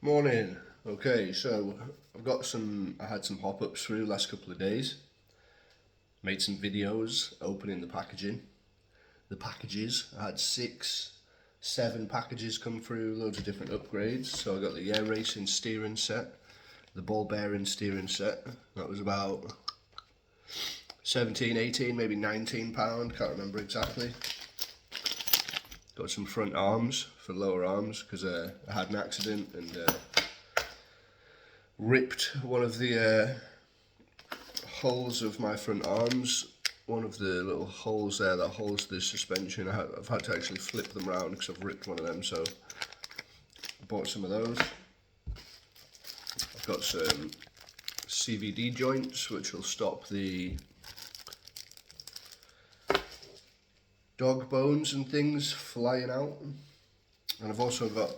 Morning. Okay, so I had some Hopups through last couple of days. Made some videos opening the packages. I had 7 packages come through, loads of different upgrades. So I got the air racing steering set, the ball bearing steering set. That was about 17, 18, maybe £19, can't remember exactly. Got some front arms for lower arms because I had an accident and ripped one of the holes of my front arms. One of the little holes there that holds the suspension, I've had to actually flip them around because I've ripped one of them, so I bought some of those. I've got some CVD joints which will stop the dog bones and things flying out, and I've also got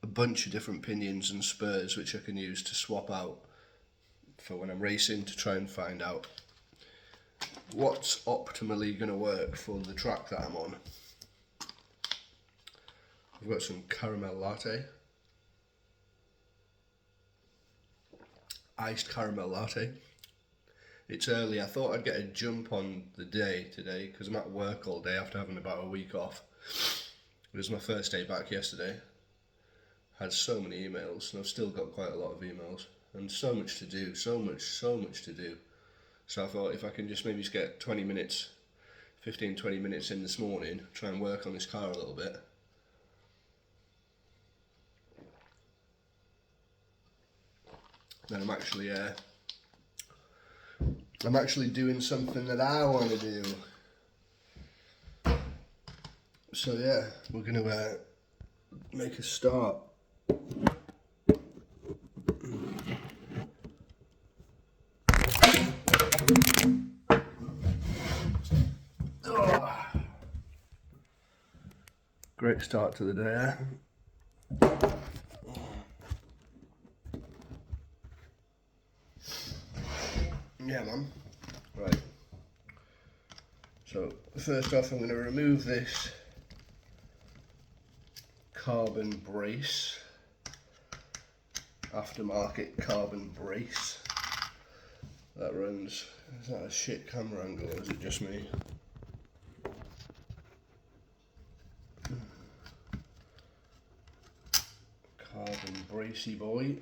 a bunch of different pinions and spurs which I can use to swap out for when I'm racing to try and find out what's optimally going to work for the track that I'm on. I've got some caramel latte, iced caramel latte. It's early. I thought I'd get a jump on the day today because I'm at work all day after having about a week off. It was my first day back yesterday. Had so many emails, and I've still got quite a lot of emails and so much to do, so much to do. So I thought if I can just maybe get 20 minutes, 15-20 minutes in this morning, try and work on this car a little bit. Then I'm actually doing something that I want to do. So yeah, we're going to make a start. Oh. Great start to the day. Yeah, man. Right. So first off, I'm going to remove this carbon brace, aftermarket carbon brace that runs. Is that a shit camera angle or is it just me? Carbon bracey boy.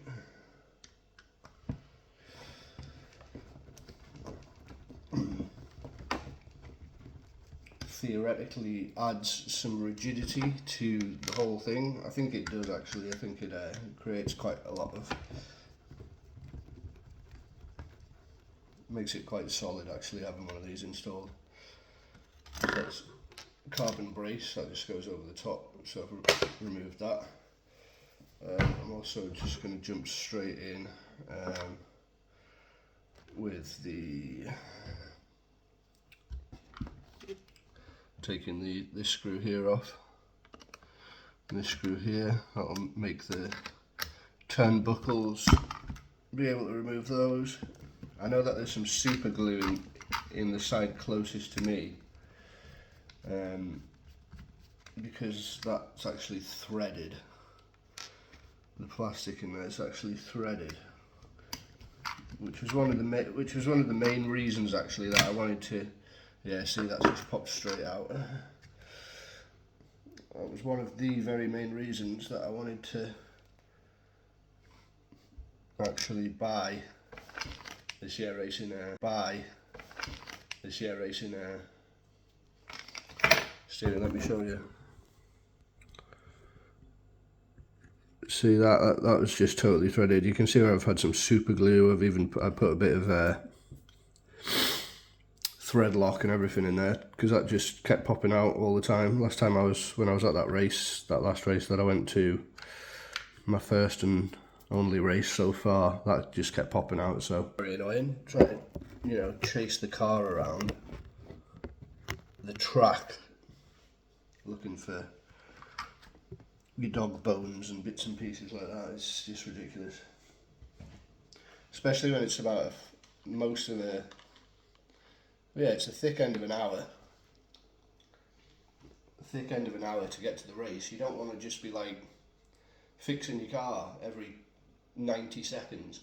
Theoretically adds some rigidity to the whole thing. I think it does actually. I think it creates quite a lot of, makes it quite solid actually having one of these installed. So that's carbon brace that just goes over the top, so I've removed that. I'm also just going to jump straight in with the taking this screw here off, and this screw here, that'll make the turnbuckles, be able to remove those. I know that there's some super glue in the side closest to me, because that's actually threaded. The plastic in there is actually threaded, which was one of the main reasons actually that I wanted to. Yeah, see, that's just popped straight out. That was one of the very main reasons that I wanted to actually buy this air racing steering. Let me show you. See that was just totally threaded. You can see where I've had some super glue. I put a bit of thread lock and everything in there because that just kept popping out all the time. When I was at that last race that I went to, my first and only race so far, that just kept popping out. So very annoying trying to chase the car around the track looking for your dog bones and bits and pieces like that. It's just ridiculous, especially when it's about most of the. Yeah, it's a thick end of an hour. To get to the race. You don't want to just be like fixing your car every 90 seconds.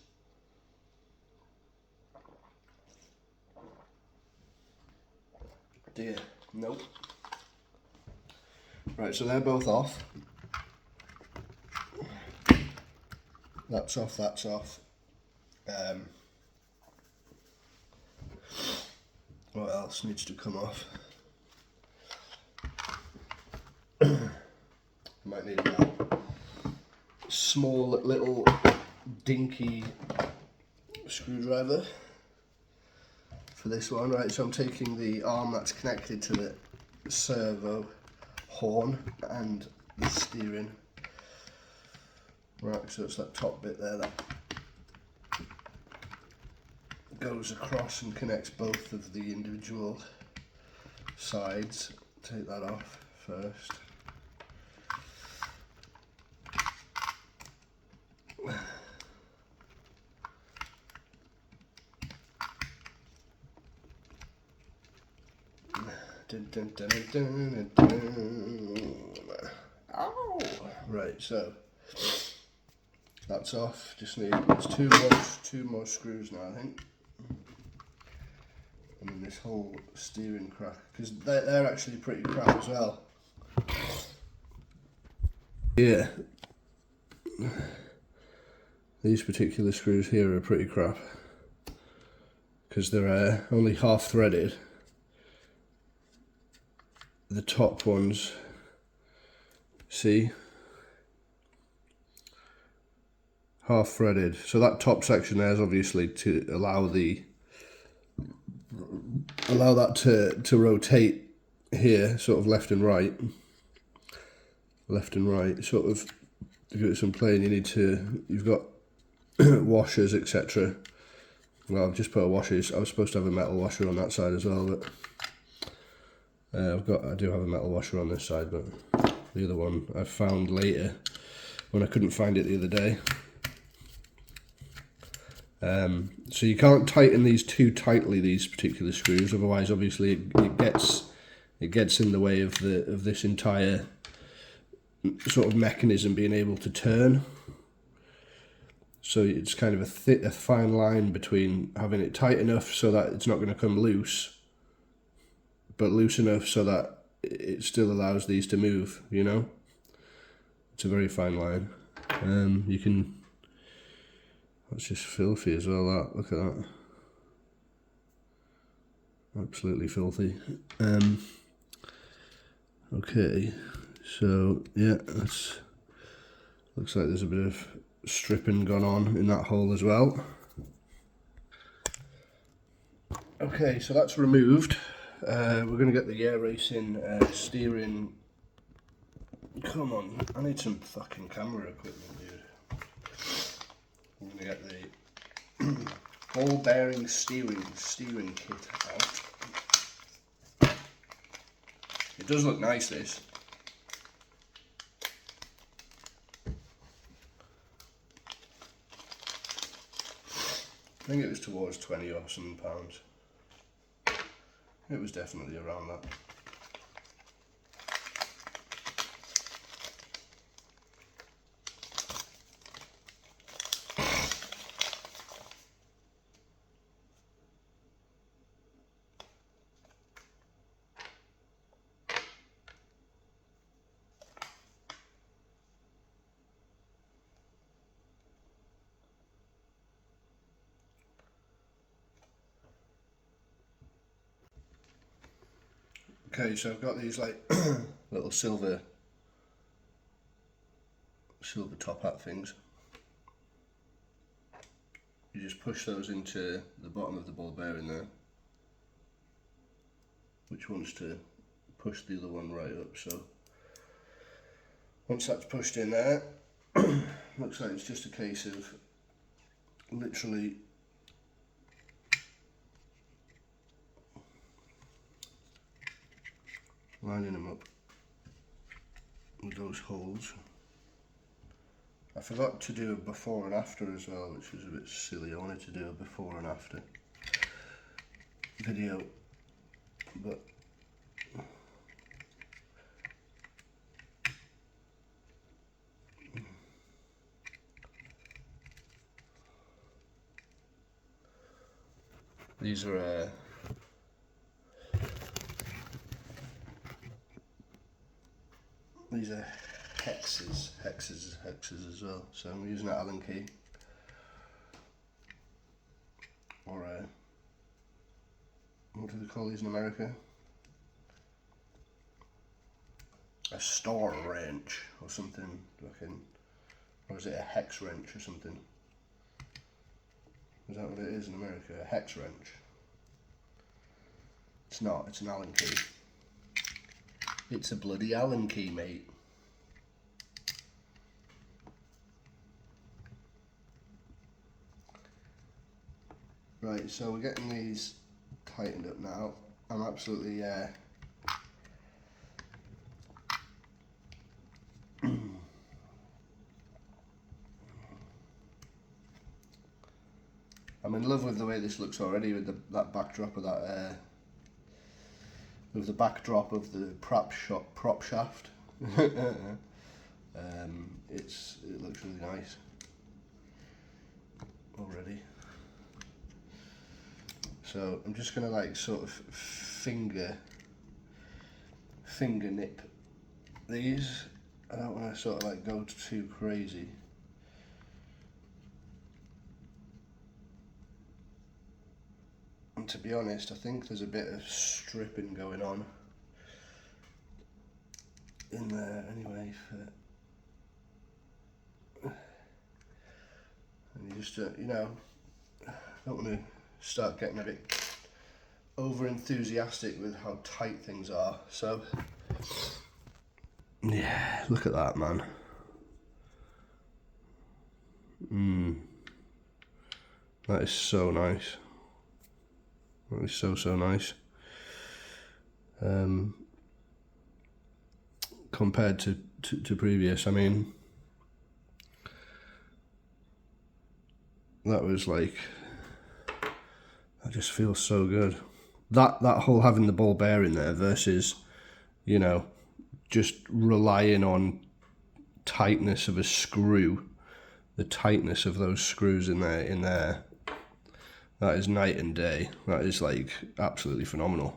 Dear, nope. Right, so they're both off. That's off, that's off. What else needs to come off? Might need a small little dinky screwdriver for this one. Right, so I'm taking the arm that's connected to the servo horn and the steering. Right, so it's that top bit there that goes across and connects both of the individual sides. Take that off first. Dun, dun, dun, dun, dun, dun. Ow! Right, so that's off. Just need two more screws now, I think. And then this whole steering crack, because they're actually pretty crap as well. Yeah, these particular screws here are pretty crap because they're only half threaded. The top ones, see, half threaded. So that top section there is obviously to allow that to rotate here, sort of left and right, sort of. To give it some play, and you've got washers, etc. Well, I've just put a washer. I was supposed to have a metal washer on that side as well, but I do have a metal washer on this side, but the other one I found later when I couldn't find it the other day. So you can't tighten these too tightly, these particular screws, otherwise obviously it gets in the way of this entire sort of mechanism being able to turn. So it's kind of a fine line between having it tight enough so that it's not going to come loose, but loose enough so that it still allows these to move, you know? It's a very fine line. That's just filthy as well, that. Look at that. Absolutely filthy. Okay, so yeah, looks like there's a bit of stripping gone on in that hole as well. Okay, so that's removed. We're going to get the air racing steering. Come on, I need some fucking camera equipment, dude. We're going to get the ball bearing steering kit out. It does look nice, this. I think it was towards 20 or some pounds. It was definitely around that. Okay, so I've got these like little silver top hat things. You just push those into the bottom of the ball bearing there, which wants to push the other one right up. So once that's pushed in there, looks like it's just a case of literally lining them up with those holes. I forgot to do a before and after as well, which was a bit silly. I wanted to do a before and after video, but These are hexes as well. So I'm using an Allen key, or what do they call these in America? A star wrench or something, or is it a hex wrench or something? Is that what it is in America? A hex wrench? It's not, it's an Allen key. It's a bloody Allen key, mate. Right, so we're getting these tightened up now. I'm absolutely I'm in love with the way this looks already, with that backdrop of that with the backdrop of the prop shaft. It looks really nice already. So I'm just gonna like sort of finger nip these. I don't want to sort of like go too crazy. And to be honest, I think there's a bit of stripping going on in there anyway. And you just you know, don't want to start getting a bit over enthusiastic with how tight things are. So yeah, look at that, man. That is so nice. That is so nice. Compared to previous, I mean, that was like, that just feels so good. That whole having the ball bearing there versus, you know, just relying on tightness of a screw, the tightness of those screws in there, that is night and day. That is like absolutely phenomenal.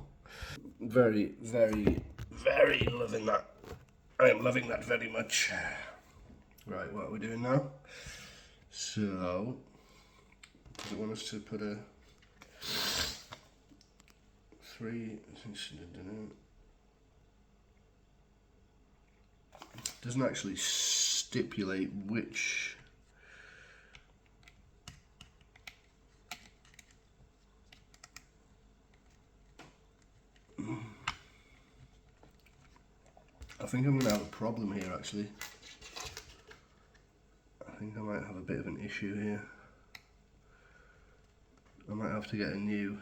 Very, very, very loving that. I am loving that very much. Right, what are we doing now? So, does it want us to put a 3? Doesn't actually stipulate which. I think I'm going to have a problem here actually. I think I might have a bit of an issue here. I might have to get a new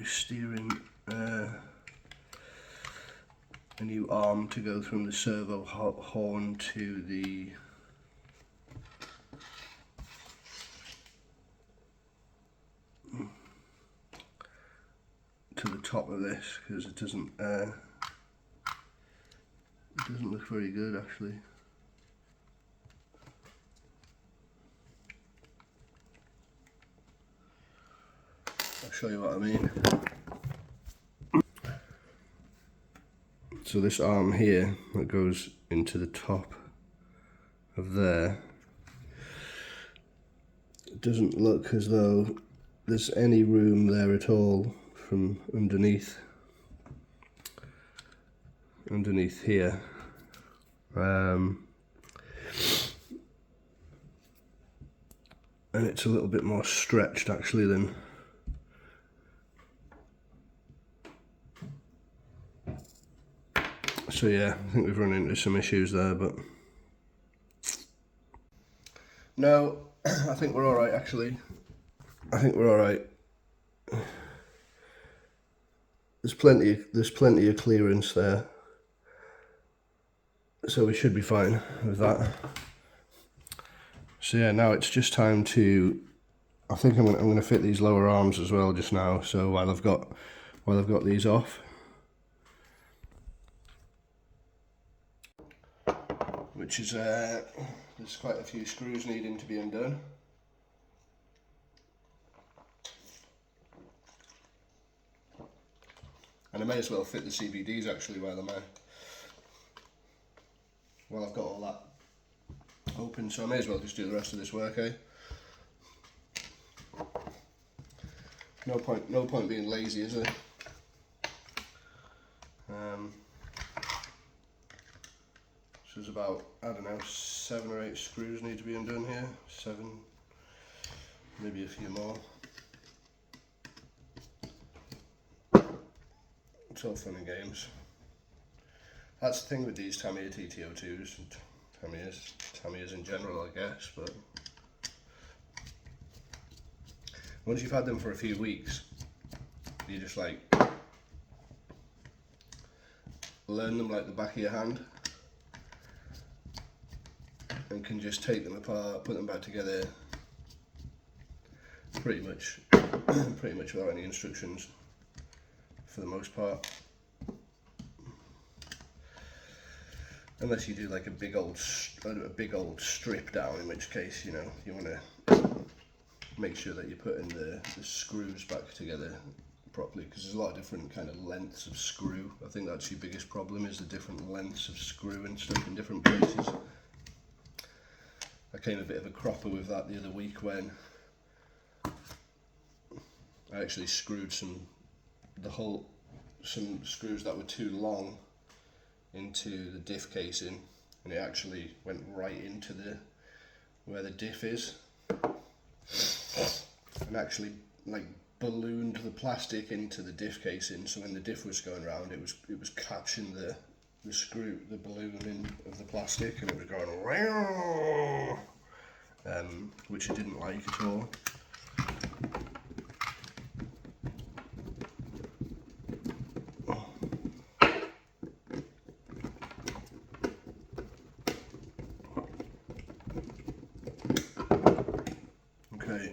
steering, a new arm to go from the servo horn to the top of this, because it doesn't look very good actually. I'll show you what I mean. So this arm here that goes into the top of there, it doesn't look as though there's any room there at all from underneath here. And it's a little bit more stretched actually than so yeah, I think we've run into some issues there, but no, I think we're alright actually. I think we're alright. There's plenty of clearance there, so we should be fine with that. So yeah, now it's just time to, I think I'm going to fit these lower arms as well just now. So while I've got these off, which is there's quite a few screws needing to be undone. And I may as well fit the CVDs actually while I've got all that open, so I may as well just do the rest of this work, eh? No point being lazy, is there? So there's about, I don't know, 7 or 8 screws need to be undone here. 7, maybe a few more. It's all fun and games. That's the thing with these Tamiya TT02s, and Tamiyas in general, I guess, but once you've had them for a few weeks, you just like learn them like the back of your hand and can just take them apart, put them back together pretty much without any instructions for the most part. Unless you do like a big old strip down, in which case, you know, you want to make sure that you're putting the screws back together properly, because there's a lot of different kind of lengths of screw. I think that's your biggest problem, is the different lengths of screw and stuff in different places. I came a bit of a cropper with that the other week when I actually screwed some screws that were too long into the diff casing, and it actually went right into where the diff is, and actually like ballooned the plastic into the diff casing, so when the diff was going around it was catching the ballooning of the plastic, and it was going which I didn't like at all. Okay.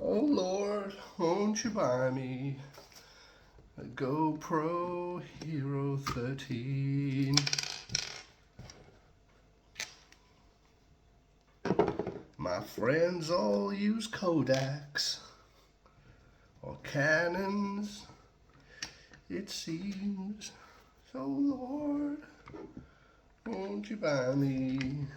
Oh Lord, won't you buy me a GoPro Hero 13? My friends all use Kodaks or Canons, it seems. So Lord, won't you buy me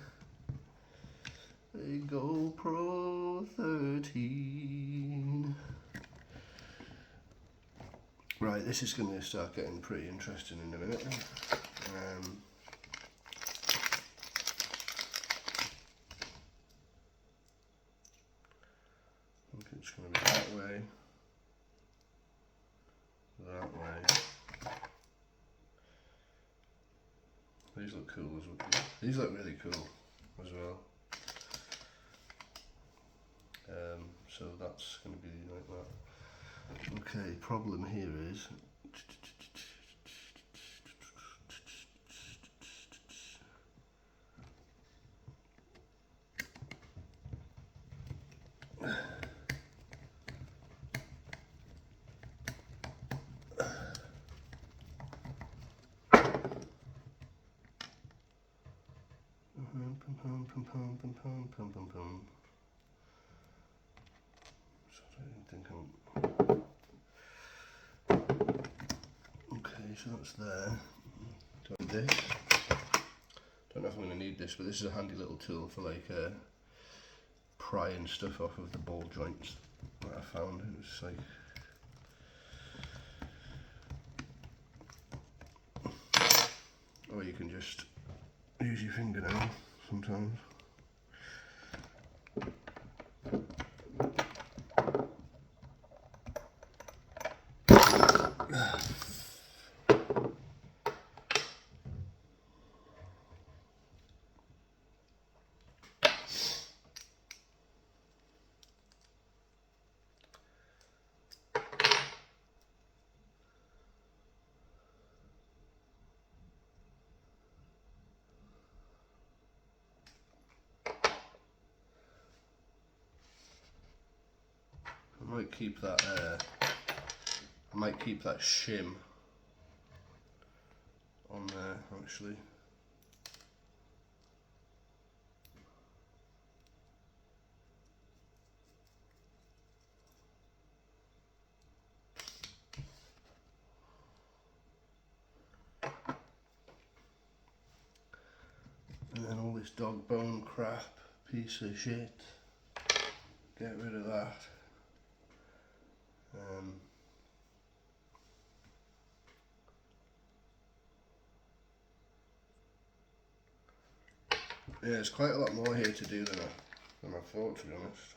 a GoPro 13? Right, this is going to start getting pretty interesting in a minute. I think it's going to be that way, that way. These look cool as well. These look really cool as well. So that's going to be like that. Okay, problem here is okay, so that's there. Doing this. Don't know if I'm going to need this, but this is a handy little tool for like prying stuff off of the ball joints that I found. It was like, or you can just use your fingernail sometimes. I might keep that shim on there actually. And then all this dog bone crap, piece of shit, get rid of that. Yeah, there's quite a lot more here to do than I thought, to be honest.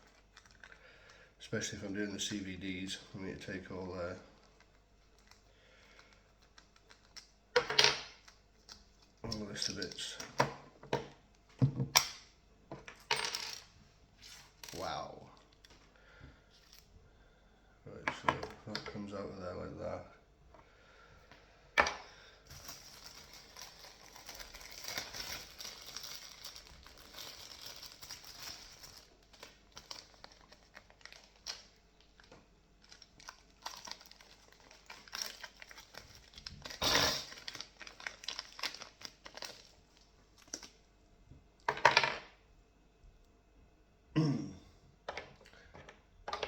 Especially if I'm doing the CVDs, I need to take all the list of bits. Wow. Right, so that comes out of there like that.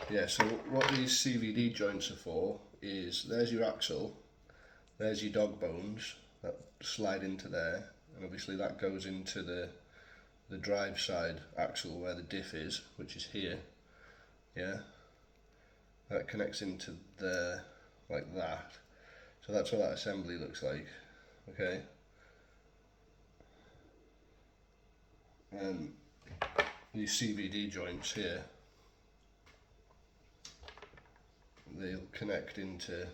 Yeah, so what these CVD joints are for is, there's your axle, there's your dog bones that slide into there, and obviously that goes into the drive side axle where the diff is, which is here, yeah, that connects into there like that. So that's what that assembly looks like, okay. And these CVD joints here, they'll connect into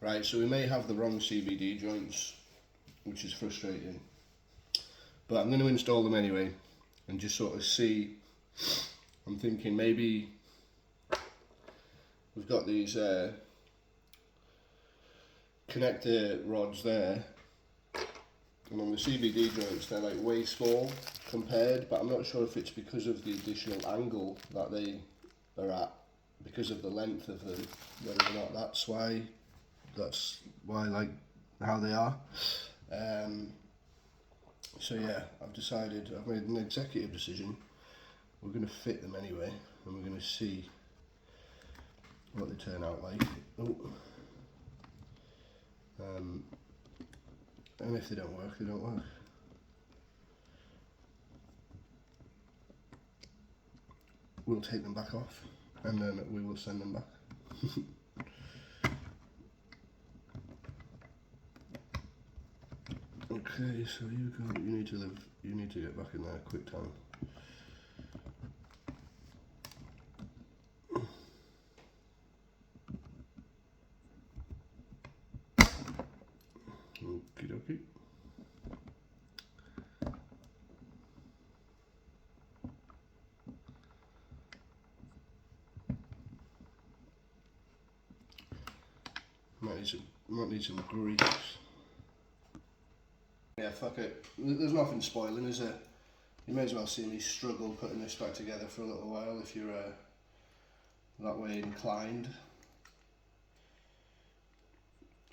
right, so we may have the wrong CVD joints, which is frustrating, but I'm going to install them anyway and just sort of see. I'm thinking maybe we've got these connector rods there, and on the CVD joints they're like way small compared, but I'm not sure if it's because of the additional angle that they are at, because of the length of them, whether or not that's why like how they are. So yeah, I've made an executive decision. We're going to fit them anyway, and we're going to see what they turn out like. And if they don't work, they don't work. We'll take them back off, and then we will send them back. Okay, so you need to get back in there quick time. Okie dokie. Might need some grease. Yeah, fuck it. There's nothing spoiling, is there? You may as well see me struggle putting this back together for a little while if you're that way inclined.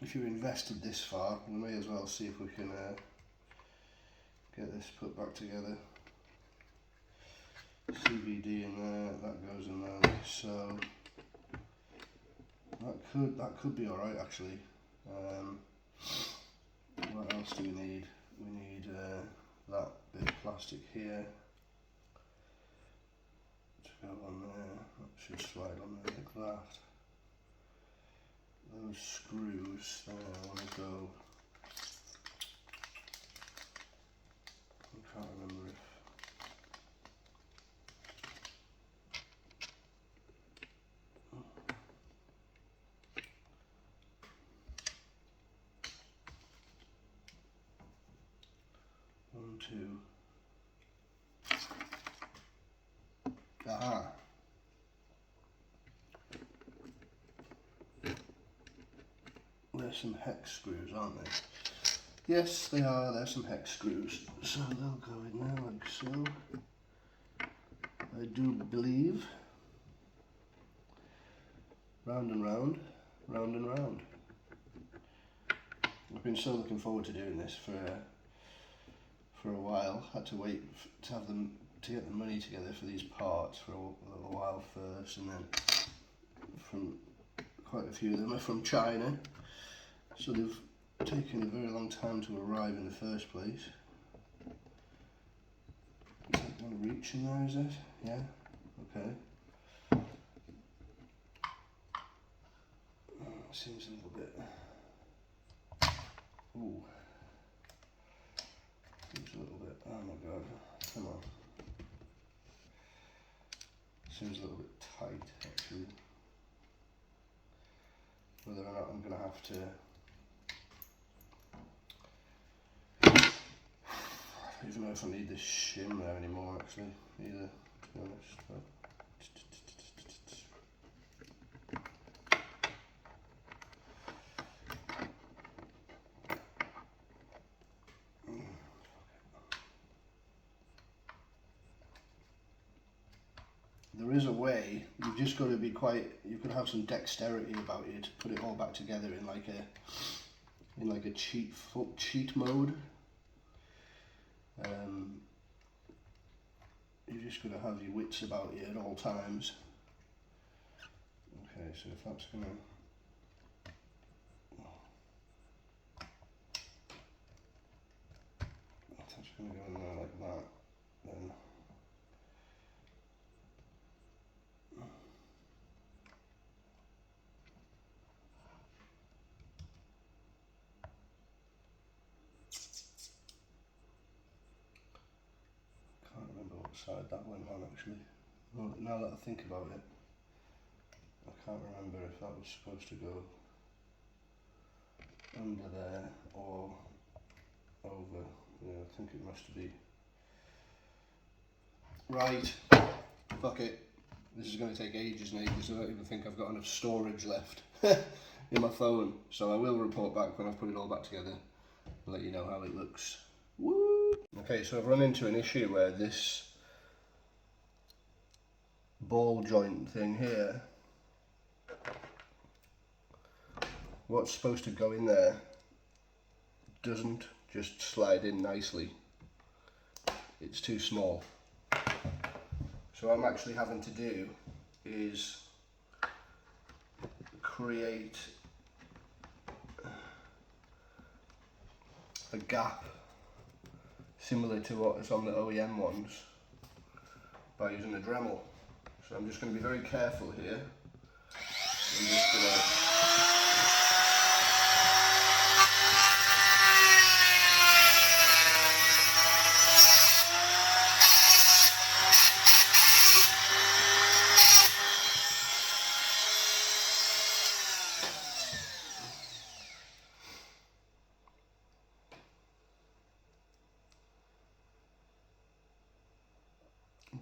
If you're invested this far, we may as well see if we can get this put back together. CVD in there, that goes in there, so that could be alright actually. What else do we need? We need that bit of plastic here to go on there. That should slide on there like that. Those screws there, I want to go. I can't remember if. Aha. There's some hex screws, aren't they? Yes, they are. There's some hex screws. So they'll go in there like so. I do believe. Round and round, round and round. I've been so looking forward to doing this for a while. Had to wait to have them to get the money together for these parts for a little while first, and then from quite a few of them are from China, so they've taken a very long time to arrive in the first place. Is that one reaching there, is it? Yeah? Okay. Seems a little bit... Ooh. Seems a little bit... Oh my god. Come on. Seems a little bit tight, actually. Whether or not I'm going to have to... I don't even know if I need this shim there anymore, actually, either, to be honest. But there is a way. You've just got to be you've got to have some dexterity about you to put it all back together in like a cheat mode. You just got to have your wits about you at all times. Okay, so if that's gonna go in there like that, then can't remember what side that went on actually. Well, now that I think about it, I can't remember if that was supposed to go under there or over. Yeah, I think it must be. Right, fuck it. This is going to take ages and ages. I don't even think I've got enough storage left in my phone. So I will report back when I've put it all back together and let you know how it looks. Woo! Okay, so I've run into an issue where this ball joint thing here, what's supposed to go in there doesn't just slide in nicely. It's too small. So what I'm actually having to do is create a gap similar to what is on the OEM ones by using a Dremel. So I'm just going to be very careful here. I'm just going to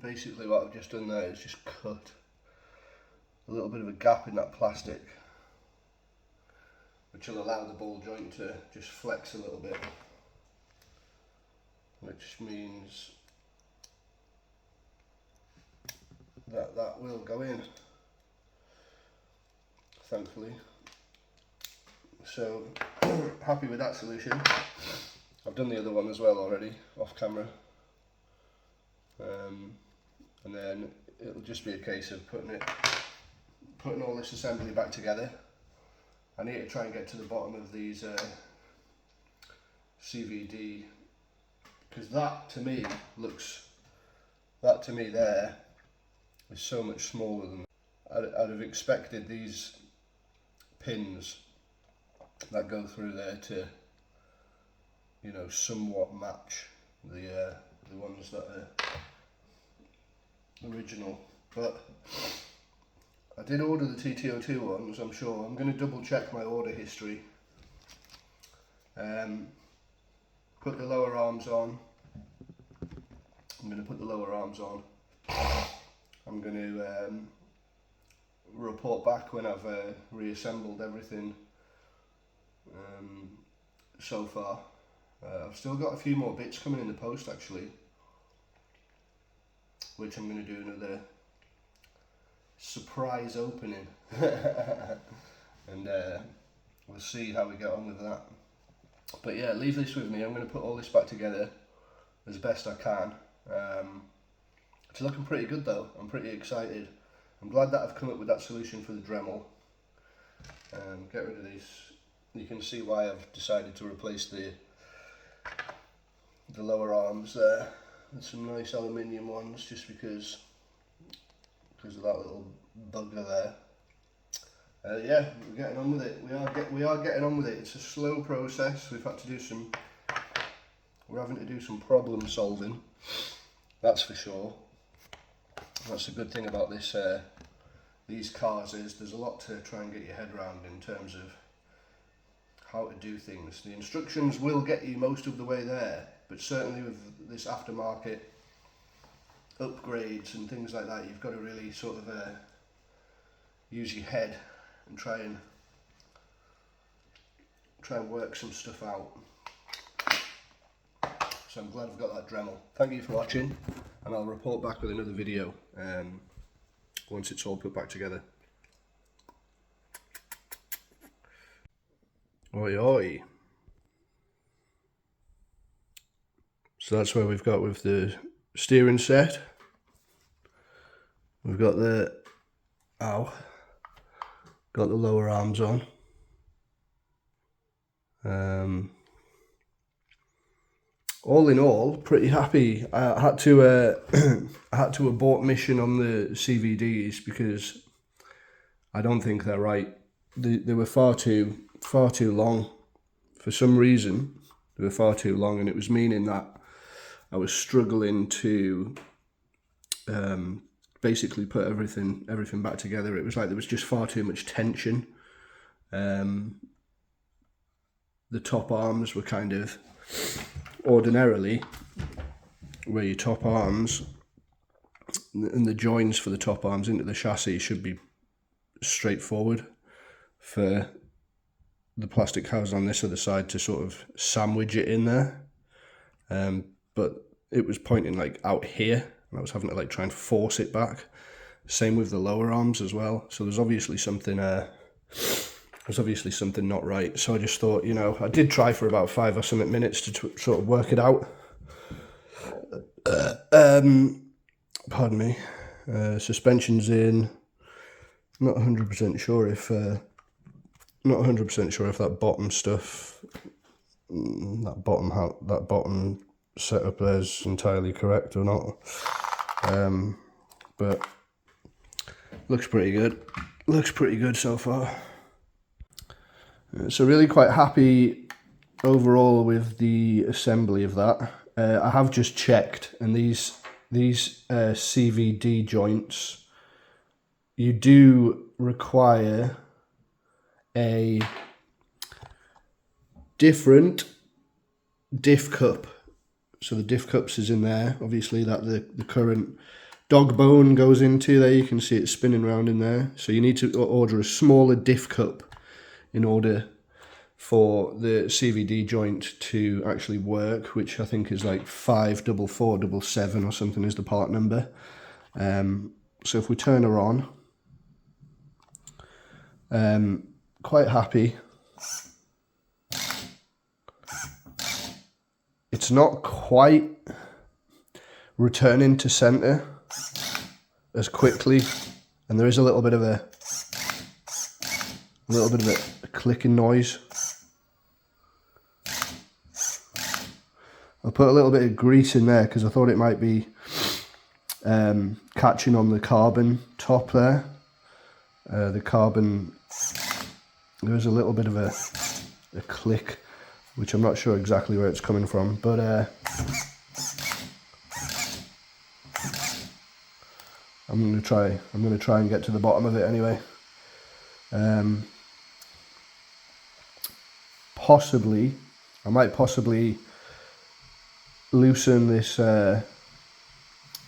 basically what I've just done there is just cut a little bit of a gap in that plastic, which will allow the ball joint to just flex a little bit, which means that that will go in, thankfully. So happy with that solution. I've done the other one as well already off camera, and then it'll just be a case of putting all this assembly back together. I need to try and get to the bottom of these CVD, because that to me there is so much smaller than I'd have expected these pins that go through there to, you know, somewhat match the ones that are original. But I did order the TT02 ones. I'm sure I'm going to double check my order history. Put the lower arms on, I'm going to put the lower arms on. I'm going to report back when I've reassembled everything so far. I've still got a few more bits coming in the post actually, which I'm going to do another surprise opening and we'll see how we get on with that. But yeah, leave this with me. I'm going to put all this back together as best I can. It's looking pretty good though. I'm pretty excited. I'm glad that I've come up with that solution for the Dremel. Get rid of these. You can see why I've decided to replace the lower arms there with some nice aluminium ones, just because of that little bugger there. Yeah, we're getting on with it. We are getting on with it. It's a slow process. We're having to do some problem solving. That's for sure. That's the good thing about this. These cars is there's a lot to try and get your head around in terms of how to do things. The instructions will get you most of the way there, but certainly with this aftermarket upgrades and things like that, you've got to really sort of use your head and try and work some stuff out. So I'm glad I've got that Dremel. Thank you for watching, and I'll report back with another video once it's all put back together. Oi oi. So that's where we've got with the steering set. We've got the got the lower arms on. All in all, pretty happy. I had to I had to abort mission on the CVDs because I don't think they're right. They were far too long. For some reason, they were far too long, and it was meaning that I was struggling to basically put everything back together. It was like there was just far too much tension. The top arms were kind of, ordinarily, where your top arms and the joins for the top arms into the chassis should be straightforward, for the plastic housing on this other side to sort of sandwich it in there. But it was pointing like out here, and I was having to like try and force it back. Same with the lower arms as well. So there's obviously something not right. So I just thought, you know, I did try for about 5 or something minutes to sort of work it out. Pardon me. Suspension's in. Not 100% sure if that bottom stuff, that bottom setup there is entirely correct or not. But looks pretty good. Looks pretty good so far. So really quite happy overall with the assembly of that. I have just checked, and these CVD joints, you do require a different diff cup. So the diff cups is in there, obviously, that the current dog bone goes into there. You can see it spinning around in there. So you need to order a smaller diff cup in order for the CVD joint to actually work, which I think is like 54477 or something is the part number. So if we turn her on, quite happy. It's not quite returning to center as quickly, and there is a little bit of a clicking noise. I put a little bit of grease in there because I thought it might be catching on the carbon top there. The carbon, there was a little bit of a click, which I'm not sure exactly where it's coming from, but I'm gonna try and get to the bottom of it anyway. I might possibly loosen this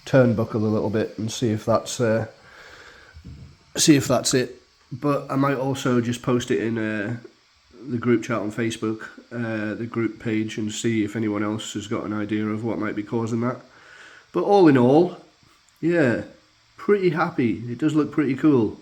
turnbuckle a little bit and see if that's it. But I might also just post it in the group chat on Facebook, the group page, and see if anyone else has got an idea of what might be causing that. But all in all, yeah, pretty happy. It does look pretty cool.